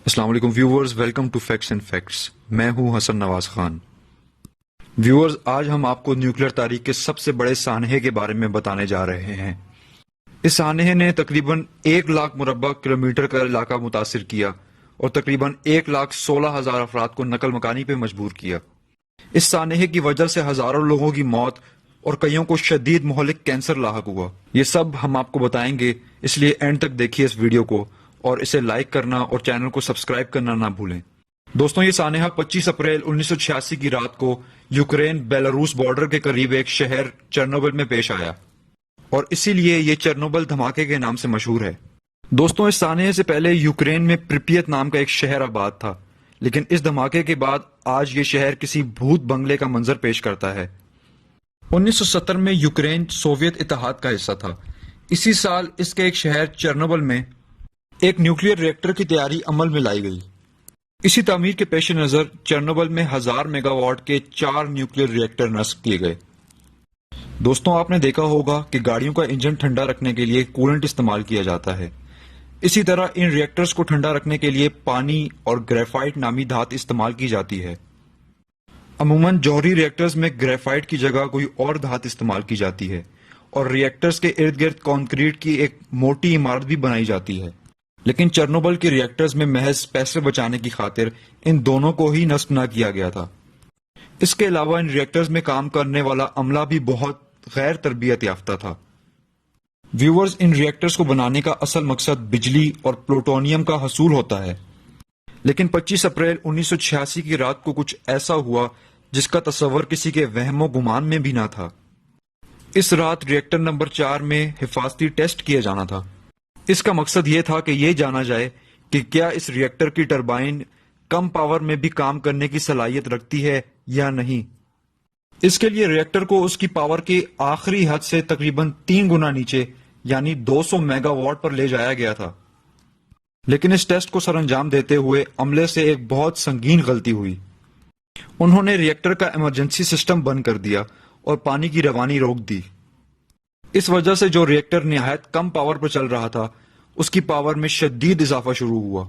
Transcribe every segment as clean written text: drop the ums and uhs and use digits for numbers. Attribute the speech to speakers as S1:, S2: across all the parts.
S1: السلام علیکم viewers, welcome to facts and facts. میں ہوں حسن نواز خان۔ ویورز، آج ہم آپ کو نیوکلیر تاریخ کے سب سے بڑے سانحے کے بارے میں بتانے جا رہے ہیں۔ اس سانحے نے تقریباً 1,00,000 مربع کلومیٹر کا علاقہ متاثر کیا اور تقریباً 1,16,000 افراد کو نقل مکانی پہ مجبور کیا۔ اس سانحے کی وجہ سے ہزاروں لوگوں کی موت اور کئیوں کو شدید مہلک کینسر لاحق ہوا۔ یہ سب ہم آپ کو بتائیں گے، اس لیے اینڈ تک دیکھیے اس ویڈیو کو اور اسے لائک کرنا اور چینل کو سبسکرائب کرنا نہ بھولیں۔ دوستوں، یہ سانحہ 25 اپریل 1986 کی رات کو یوکرین بیلاروس بارڈر کے قریب ایک شہر چرنوبل میں پیش آیا اور اسی لیے یہ چرنوبل دھماکے کے نام سے مشہور ہے۔ دوستوں، اس سانحے سے پہلے یوکرین میں پریپیت نام کا ایک شہر آباد تھا، لیکن اس دھماکے کے بعد آج یہ شہر کسی بھوت بنگلے کا منظر پیش کرتا ہے۔ 1970 میں یوکرین سوویت اتحاد کا حصہ تھا۔ اسی سال اس کے ایک شہر چرنوبل میں ایک نیوکلیر ری ایکٹر کی تیاری عمل میں لائی گئی۔ اسی تعمیر کے پیش نظر چرنوبل میں 1000 میگا واٹ کے 4 نیوکلیر ری ایکٹر نصب کیے گئے۔ دوستوں، آپ نے دیکھا ہوگا کہ گاڑیوں کا انجن ٹھنڈا رکھنے کے لیے کولنٹ استعمال کیا جاتا ہے۔ اسی طرح ان ری ایکٹرز کو ٹھنڈا رکھنے کے لیے پانی اور گریفائٹ نامی دھات استعمال کی جاتی ہے۔ عموماً جوہری ری ایکٹرز میں گریفائٹ کی جگہ کوئی اور دھات استعمال کی جاتی ہے اور ری ایکٹرز کے ارد گرد کانکریٹ کی ایک موٹی عمارت بھی بنائی جاتی ہے، لیکن چرنوبل کے ری ایکٹرز میں محض پیسے بچانے کی خاطر ان دونوں کو ہی نصب نہ کیا گیا تھا۔ اس کے علاوہ ان ری ایکٹرز میں کام کرنے والا عملہ بھی بہت غیر تربیت یافتہ تھا۔ ویورز، ان ری ایکٹرز کو بنانے کا اصل مقصد بجلی اور پلوٹونیم کا حصول ہوتا ہے، لیکن 25 اپریل 1986 کی رات کو کچھ ایسا ہوا جس کا تصور کسی کے وہم و گمان میں بھی نہ تھا۔ اس رات ری ایکٹر نمبر 4 میں حفاظتی ٹیسٹ کیا جانا تھا۔ اس کا مقصد یہ تھا کہ یہ جانا جائے کہ کیا اس ری ایکٹر کی ٹربائن کم پاور میں بھی کام کرنے کی صلاحیت رکھتی ہے یا نہیں۔ اس کے لیے ری ایکٹر کو اس کی پاور کی آخری حد سے تقریباً 3 گنا نیچے یعنی 200 میگا واٹ پر لے جایا گیا تھا، لیکن اس ٹیسٹ کو سر انجام دیتے ہوئے عملے سے ایک بہت سنگین غلطی ہوئی۔ انہوں نے ری ایکٹر کا ایمرجنسی سسٹم بند کر دیا اور پانی کی روانی روک دی۔ اس وجہ سے جو ری ایکٹر نہایت کم پاور پر چل رہا تھا، اس کی پاور میں شدید اضافہ شروع ہوا۔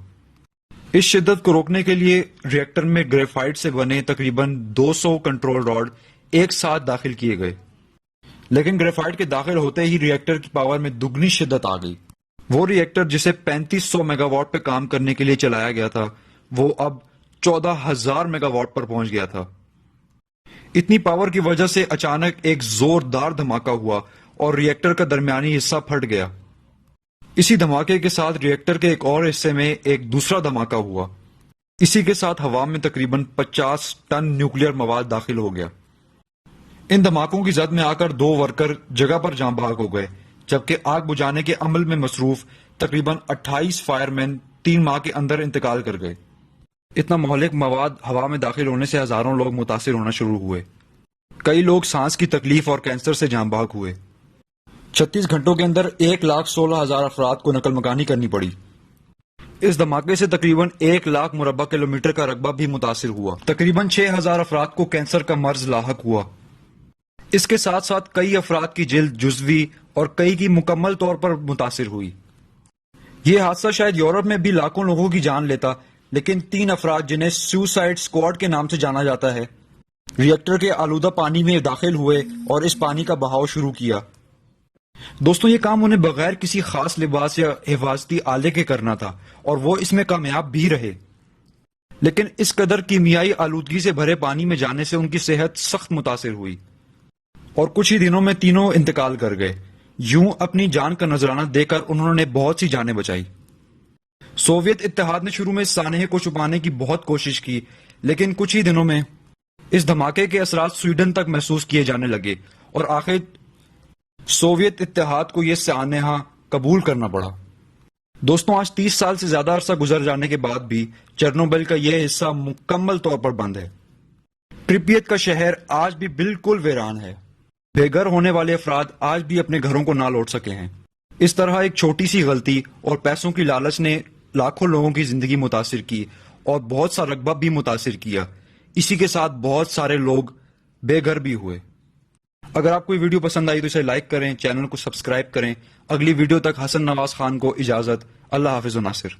S1: اس شدت کو روکنے کے لیے ری ایکٹر میں گریفائٹ سے بنے تقریباً 200 کنٹرول راڈ ایک ساتھ داخل کیے گئے، لیکن گریفائٹ کے داخل ہوتے ہی ری ایکٹر کی پاور میں دگنی شدت آ گئی۔ وہ ری ایکٹر جسے 3500 میگا واٹ پہ کام کرنے کے لیے چلایا گیا تھا، وہ اب 14,000 میگا واٹ پر پہنچ گیا تھا۔ اتنی پاور کی وجہ سے اچانک ایک زوردار دھماکہ ہوا اور ری ایکٹر کا درمیانی حصہ پھٹ گیا۔ اسی دھماکے کے ساتھ ری ایکٹر کے ایک اور حصے میں ایک دوسرا دھماکہ ہوا۔ اسی کے ساتھ ہوا میں تقریباً 50 ٹن نیوکلیر مواد داخل ہو گیا۔ ان دھماکوں کی زد میں آ کر 2 ورکر جگہ پر جاں بحق ہو گئے، جبکہ آگ بجھانے کے عمل میں مصروف تقریباً 28 فائر مین 3 ماہ کے اندر انتقال کر گئے۔ اتنا مہلک مواد ہوا میں داخل ہونے سے ہزاروں لوگ متاثر ہونا شروع ہوئے۔ کئی لوگ سانس کی تکلیف اور کینسر سے جاں بحق ہوئے۔ 36 گھنٹوں کے اندر 1,16,000 افراد کو نقل مکانی کرنی پڑی۔ اس دھماکے سے تقریباً 1,00,000 مربع کلومیٹر کا رقبہ بھی متاثر ہوا۔ تقریباً 6,000 افراد کو کینسر کا مرض لاحق ہوا۔ اس کے ساتھ ساتھ کئی افراد کی جلد جزوی اور کئی کی مکمل طور پر متاثر ہوئی۔ یہ حادثہ شاید یورپ میں بھی لاکھوں لوگوں کی جان لیتا، لیکن 3 افراد جنہیں سوسائڈ اسکواڈ کے نام سے جانا جاتا ہے، ری ایکٹر کے آلودہ پانی میں داخل ہوئے اور اس پانی کا بہاؤ شروع کیا۔ دوستوں، یہ کام انہیں بغیر کسی خاص لباس یا حفاظتی آلے کے کرنا تھا اور وہ اس میں کامیاب بھی رہے، لیکن اس قدر کیمیائی آلودگی سے بھرے پانی میں جانے سے ان کی صحت سخت متاثر ہوئی اور کچھ ہی دنوں میں تینوں انتقال کر گئے۔ یوں اپنی جان کا نذرانہ دے کر انہوں نے بہت سی جانیں بچائی۔ سوویت اتحاد نے شروع میں اس سانحے کو چھپانے کی بہت کوشش کی، لیکن کچھ ہی دنوں میں اس دھماکے کے اثرات سویڈن تک محسوس کیے جانے لگے اور آخر سوویت اتحاد کو یہ سانحہ قبول کرنا پڑا۔ دوستوں، آج 30 سال سے زیادہ عرصہ گزر جانے کے بعد بھی چرنوبل کا یہ حصہ مکمل طور پر بند ہے۔ پریپیت کا شہر آج بھی بالکل ویران ہے۔ بے گھر ہونے والے افراد آج بھی اپنے گھروں کو نہ لوٹ سکے ہیں۔ اس طرح ایک چھوٹی سی غلطی اور پیسوں کی لالچ نے لاکھوں لوگوں کی زندگی متاثر کی اور بہت سا رقبہ بھی متاثر کیا۔ اسی کے ساتھ بہت سارے لوگ بے گھر بھی ہوئے۔ اگر آپ کو یہ ویڈیو پسند آئی تو اسے لائک کریں، چینل کو سبسکرائب کریں۔ اگلی ویڈیو تک حسن نواز خان کو اجازت۔ اللہ حافظ و ناصر۔